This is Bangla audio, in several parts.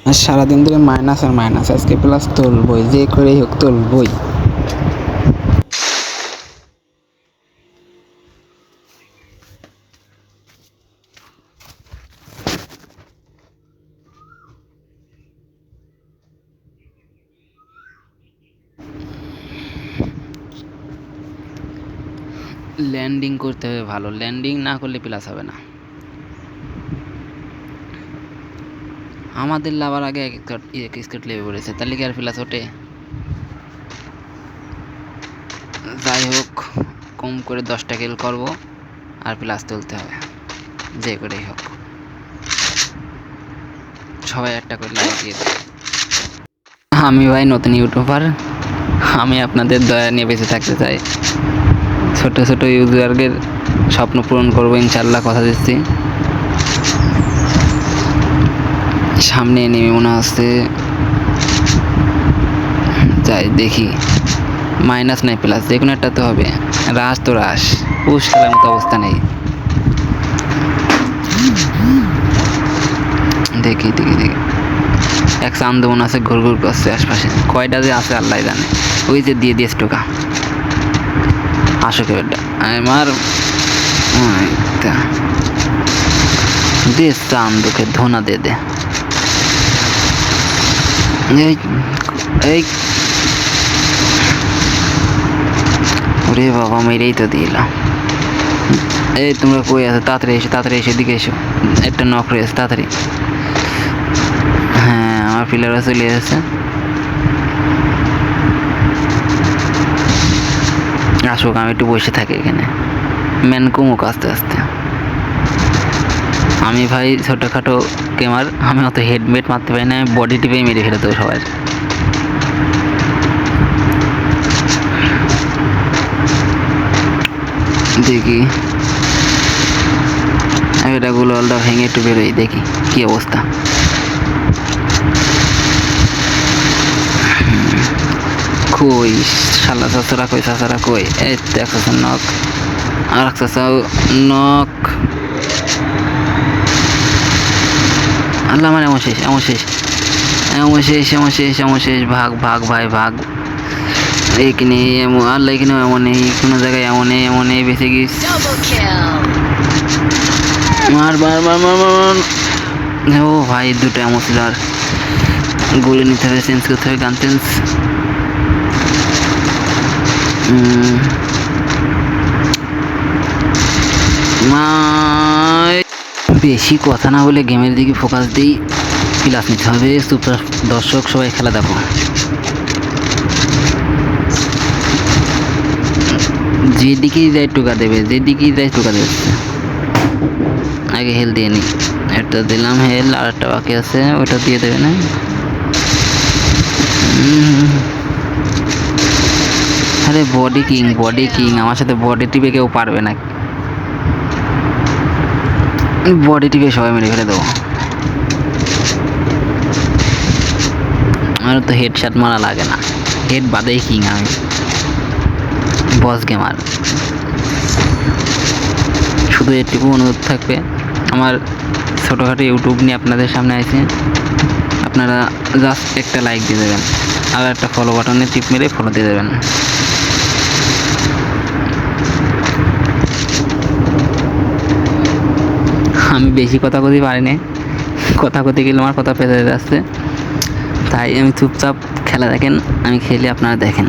আর সারাদিন ধরে মাইনাস আর মাইনাস, আজকে প্লাস তুলবই, যে করেই হোক তুলবই। ল্যান্ডিং করতে হবে ভালো, ল্যান্ডিং না করলে প্লাস হবে না। আমাদের লাভার আগে এক স্কট লেবে পড়েছে, তাহলে কি আর প্লাস ওঠে? যাই হোক, কম করে 10টা কিল করবো আর প্লাস তুলতে হবে, যে করেই হোক। সবাই একটা করে লাইক দিয়ে দেবে। আমি ভাই নতুন ইউটিউবার, আমি আপনাদের দয়া নিয়ে বেঁচে থাকতে চাই। ছোট ছোট ইউজারদের স্বপ্ন পূরণ করবো ইনশাল্লাহ, কথা দিচ্ছি। সামনে নেমে মনে হচ্ছে, যাই দেখি। মাইনাস নাই প্লাস, যে কোনো একটা তো হবে। রাশ তো রাশ, পুশ খেলার মতো অবস্থা নেই। দেখি দেখি দেখি, এক চান্দমন আছে ঘুর ঘুর করছে আশপাশে, কয়টা যে আছে আল্লাহ জানে। ওই যে দিয়ে দিয়েছে টোকা, আসো কেবেটা আমার দে চান্দুকে ধোনা দে দে। এই এই ওরে বাবা, মেরেই তো দিলাম। এই তোমরা কই আছো? তাড়াতাড়ি এসো, তাড়াতাড়ি এসে দিকে এসো, একটা নক রয়েছে, তাড়াতাড়ি। হ্যাঁ, আমার প্লেয়াররা চলে এসেছে। আসুক, আমি একটু বসে থাকি এখানে, ম্যান কমুক আস্তে আস্তে। আমি ভাই ছোটোখাটো গেমার, আমি অত হেডমেট মারতে পারি না, আমি বডি টিপেই মেরে ফেলে দেবো সবাই। দেখি এটা গুলোলটা ভেঙে একটু বেরোই, দেখি কি অবস্থা। কই শালা চাচারা, কই চাচারা কই? এই তো এক চাচা নক, আর এক চাচা নক। আল্লাহ, আমার এমন শেষ, এমন শেষ, এমন শেষ, এমন শেষ, এমন শেষ। ভাগ ভাগ ভাই ভাগ, এইখানে এমন আল্লাহ, এখানেও এমন নেই, কোনো জায়গায় এমন নেই, এমন নেই, বেঁচে গিস। মার মার মার মার মার। ও ভাই, দুটো এমন ছিল, আর গুলি নিতে হবে, চেঞ্জ করতে হবে, গান চেঞ্জ। বেশি কথা না বলে গেমের দিকে ফোকাস দিই, প্লাস নিতে হবে। সুপার দর্শক সবাই খেলা দেখো, যেদিকেই যায় টোকা দেবে, যেদিকেই যায় টোকা দেবে। আগে হেল দিয়ে নি, একটা দিলাম হেল, আর একটা বাকি আছে, ওটা দিয়ে দেবে না। আরে বডি কিং, বডি কিং, আমার সাথে বডি টিপে কেউ পারবে না। বডি টিপে সবাই মেরে ফেলে দেবো। আমার তো হেডশট মারা লাগে না, হেড বাদেই কিং আমি, বস গেমার। শুধু এটুকু অনুরোধ থাকবে, আমার ছোটোখাটো ইউটিউব নিয়ে আপনাদের সামনে আসে, আপনারা জাস্ট একটা লাইক দিয়ে দেবেন, আর একটা ফলো বাটনে টিপ মেরে ফলো দিয়ে দেবেন। আমি বেশি কথা বলতে পারি না, কথা বলতে গেলে আমার কথা পেতে যাচ্ছে, তাই আমি চুপচাপ খেলা দেখেন, আমি খেলে আপনারা দেখেন।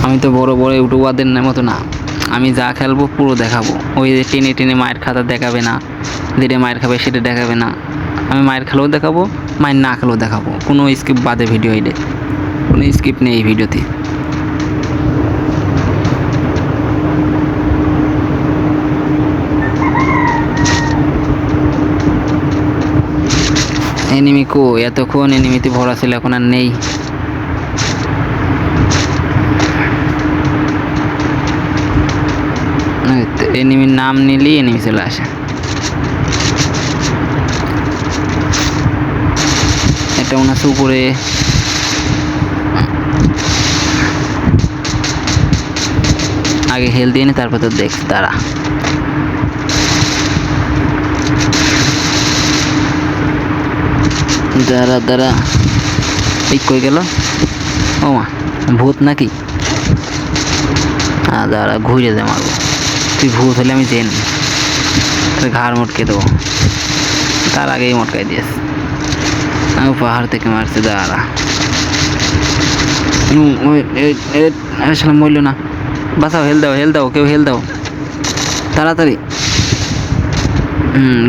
আমি তো বড় বড় ইউটিউবারদের মতো না, আমি যা খেলবো পুরো দেখাবো। ওই যে টেনে টেনে মায়ের খাতা দেখাবে না, যেটা মায়ের খাবে সেটা দেখাবে না। আমি মায়ের খেলেও দেখাবো, মায়ের না খেলেও দেখাবো, কোনো স্কিপ বাদে ভিডিও, এডে কোনো স্কিপ নেই এই ভিডিওতে। এনিমি কো, এতক্ষণ এনিমিতে ভরা ছিল, এখন আর নেই। এনিমির নাম নিলেই এনিমি চলে আসে। এটা মনে হচ্ছে উপরে, আগে আগে হেল দিয়ে নি, তারপর তো দেখ তারা। দাঁড়া দাঁড়া, এই কই গেল? ও মা, ভূত নাকি? দাঁড়া, ঘুরে দে মারবো। তুই ভূত হলে আমি জেন, তোর ঘাড় মটকে দেবো। তার আগেই মটকাই দিয়েস। আমি পাহাড় থেকে মারছি, দাঁড়া। আসলে মরল না। বাঁচাও, হেল দাও, হেল দাও, কেউ হেল দাও তাড়াতাড়ি।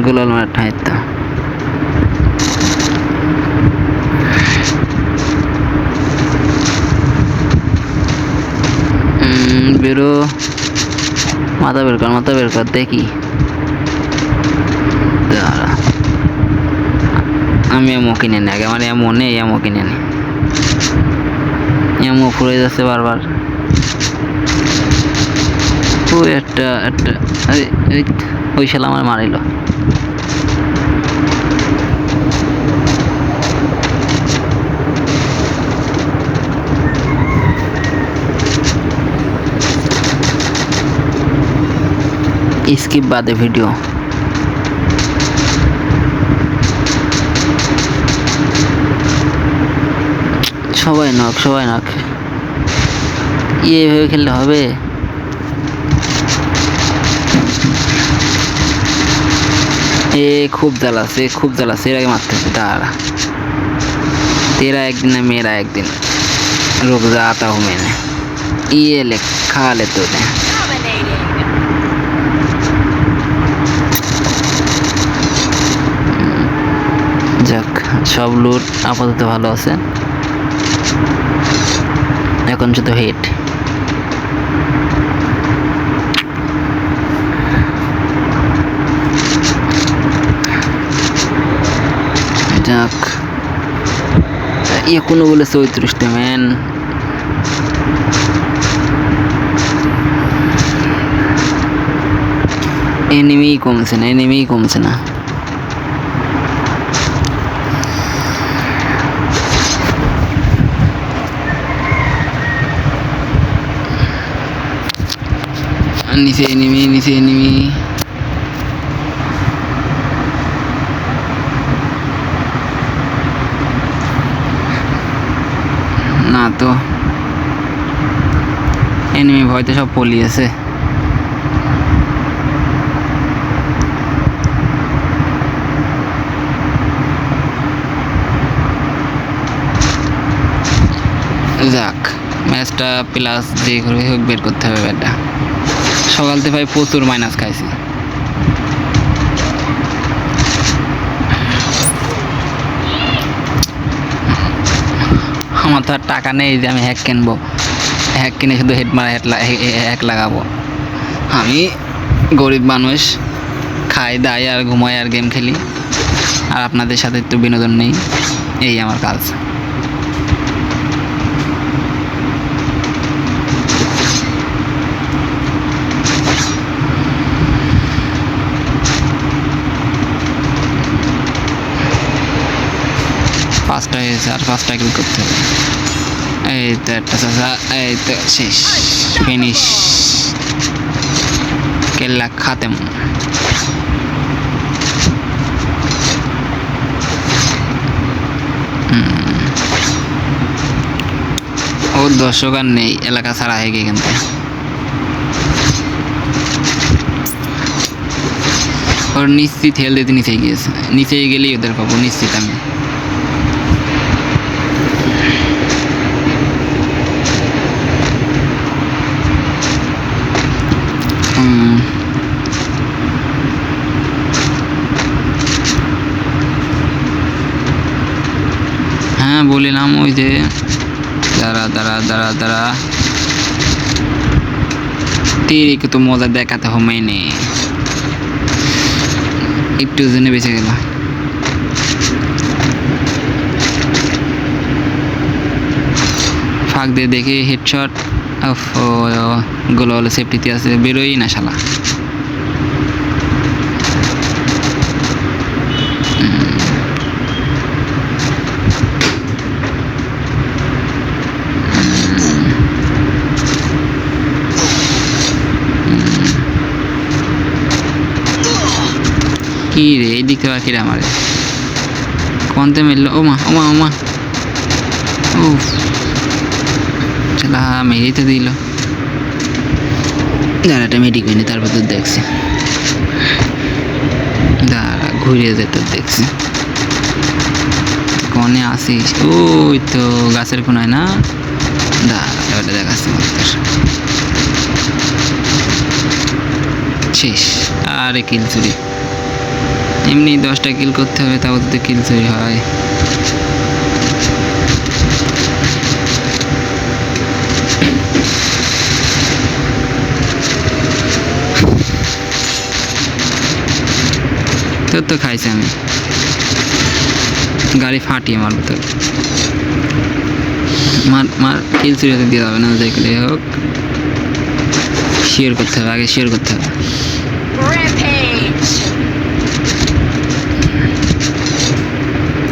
গুলাল মার ঠাঁই তো। বেরো, মাথা বের কর, মাথা বের কর, দেখি। দাঁড়া, আমি এমও কিনে নি আগে, আমার এমও নেই, এমও কিনে নি। এমও ফুরে যাচ্ছে বারবার। ওই একটা ওই শালা আমার মারিল। স্কিপ বাদে ভিডিও। সবাই নক, সবাই নক। এইভাবে খেললে হবে? এ খুব জ্বালাচ্ছে, খুব জ্বালাচ্ছে, এর আগে মারতে হবে। দাঁড়া, तेरा एक दिन है मेरा एक दिन, रुक जाता हूँ मैंने। ये ले, खा ले तूने। যাক, সব লুট আপাতত ভালো আছে। এখন শুধু হিট। যাক, এখনো বলে 34টা ম্যান। এনিমি কমছে না, এনিমি কমছে না। নিচে এনিমি, নিচে এনিমি। না তো, এনিমি ভয়তে সব পলিয়েছে। যাক, ম্যাচটা প্লাস যে করে হোক বের করতে হবে। এটা সকালতে ভাই প্রচুর মাইনাস খাইছি। আমার তো আর টাকা নেই যে আমি হ্যাক কিনবো, হ্যাক কিনে শুধু হেড মারা হ্যাক লাগাবো। আমি গরিব মানুষ, খাই দাই আর ঘুমাই আর গেম খেলি, আর আপনাদের সাথে একটু বিনোদন নেই, এই আমার কাজ। পাঁচটা হয়েছে, আর 5টা কিল করতে হবে। এই তো একটা চাচা, এই তো শেষ, ফিনিশ, কেল্লা খাতেম। ওর দর্শক আর নেই, এলাকা ছাড়া হয়ে গিয়ে কিন্তু। ওর নিশ্চিত হেল দিতে নিচে গিয়েছে, নিচে গেলেই ওদের পাবো নিশ্চিত আমি। হ্যাঁ বলিলাম, ওই যে দাঁড়া দাঁড়া দাঁড়া দাঁড়া, तेरे को तो मजा देखाते हो मैंने। একটু জেনে বেঁচে গেল। ফাঁক দিয়ে দেখে হেডশট। গুলো হলো সেফটিতে আছে, বেরোই না শালা। কি রে এইদিকে আর কিরা মারে কন্তে মেরলো ওমা ওমা ওমা উফ চালা মেরেই তো দিল দাঁড়াটা মেডিক হয়নি তারপর তো দেখছি দাঁড়া ঘুরিয়ে যেত দেখছি কনে আসিস ওই তো গাছের কোনায় না দাঁড়া ওটা দেখাচ্ছি শেষ আরে কিল চুরি এমনি 10টা কিল করতে হবে তাও তো কিল চুরি হয় তোর তো খাইছি আমি গাড়ি ফাটিয়ে মারবো তোর মার মার কিল চুরি হতে দিয়ে যাবে না যাই করে হোক শেয়ার করতে হবে আগে শেয়ার করতে হবে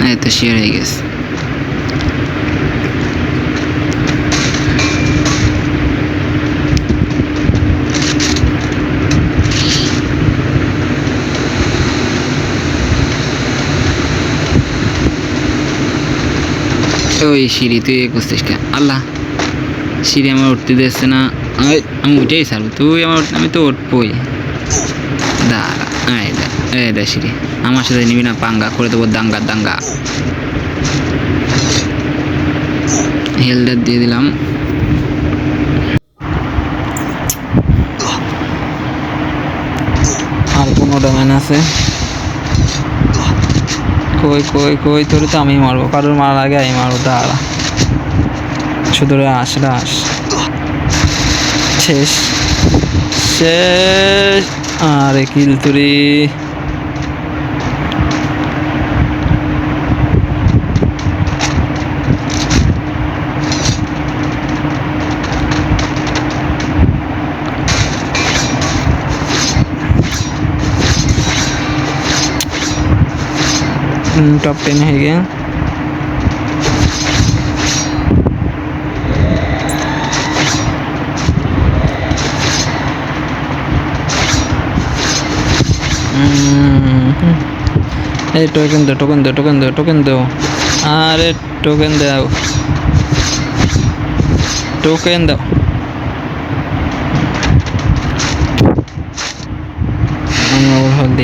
এই তো শেয়ার হয়ে গেছে ওই সিঁড়ি তুই করছিস কে আল্লাহ সিঁড়ি আমার উঠতে দিচ্ছে না আমি উঠেই ছাড়বো তুই আমি তো উঠবই দাঁড়া এই দা সিঁড়ি আমার সাথে নিবি না পাঙ্গা করে দেবো দাঙ্গা দাঙ্গা হেলদার দিয়ে দিলাম আর কোনো ডোমেন আছে কই কই কই তোর তো আমি মারবো কারোর মারার আগে আমি মারবো দাঁড়া শুধু আস শেষ শেষ আরে কিল তুরি टॉप 10 है गया टोकन दो अरे टोकन दो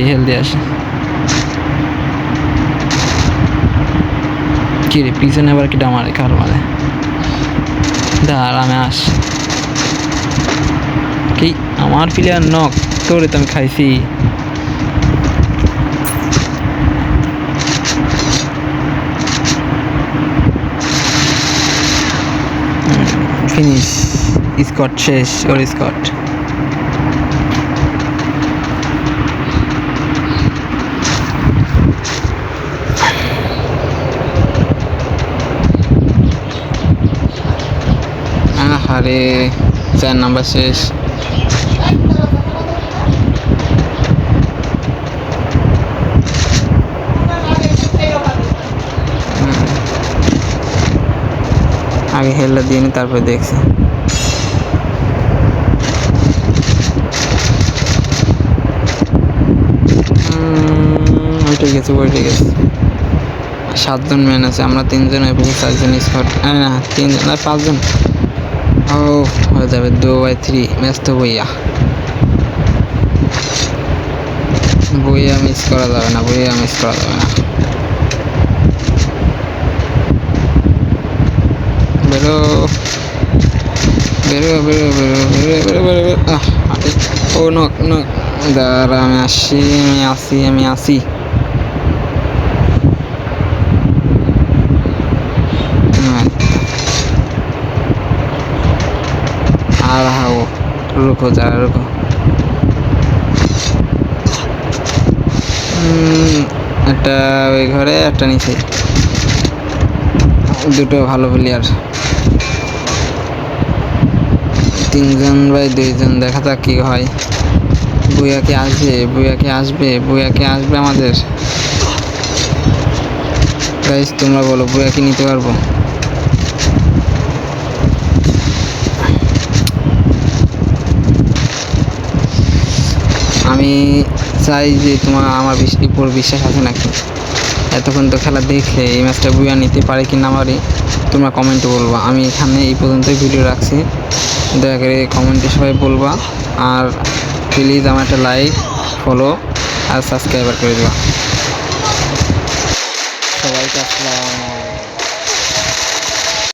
हेल्दी আসে কি রে পিছনে আবার কি ডামারে কার মারে দাঁড়া আমি আস কি আমার প্লেয়ার নক তোরে তো আমি খাইছি ফিনিশ স্কট শেষ ওর স্কট আরে 4 নাম্বার শেষ আগে হেলটা দিয়ে নি তারপরে দেখছি উঠে গেছে 7 জন ম্যান আছে আমরা 3 জন এবং 4 জন স্কট না 3 জন না 5 জন ও হয়ে যাবে 2/3 ম্যাচ তো বইয়া মিস করা যাবে না বেরো ও নক দাঁড়া আমি আসি আর হাও রুকো একটা ওই ঘরে একটা নিচে দুটো ভালো প্লেয়ার 3 জন বাই 2 জন দেখা যাক কি হয় বুয়া কি আসবে আমাদের গাইস তোমরা বলো বুয়া কি নিতে পারবো আমি চাই যে তোমার আমার উপর বিশ্বাস আছে নাকি। এতক্ষণ তো খেলা দেখলে এই ম্যাচটা বুয়া নিতে পারে কি না পারে তোমরা কমেন্টে বলবা। আমি এখানে এই পর্যন্তই ভিডিও রাখছি, দয়া করে কমেন্টে সবাই বলবা। আর প্লিজ আমার একটা লাইক, ফলো আর সাবস্ক্রাইবার করে দেবা। সবাইকে আসসালাম।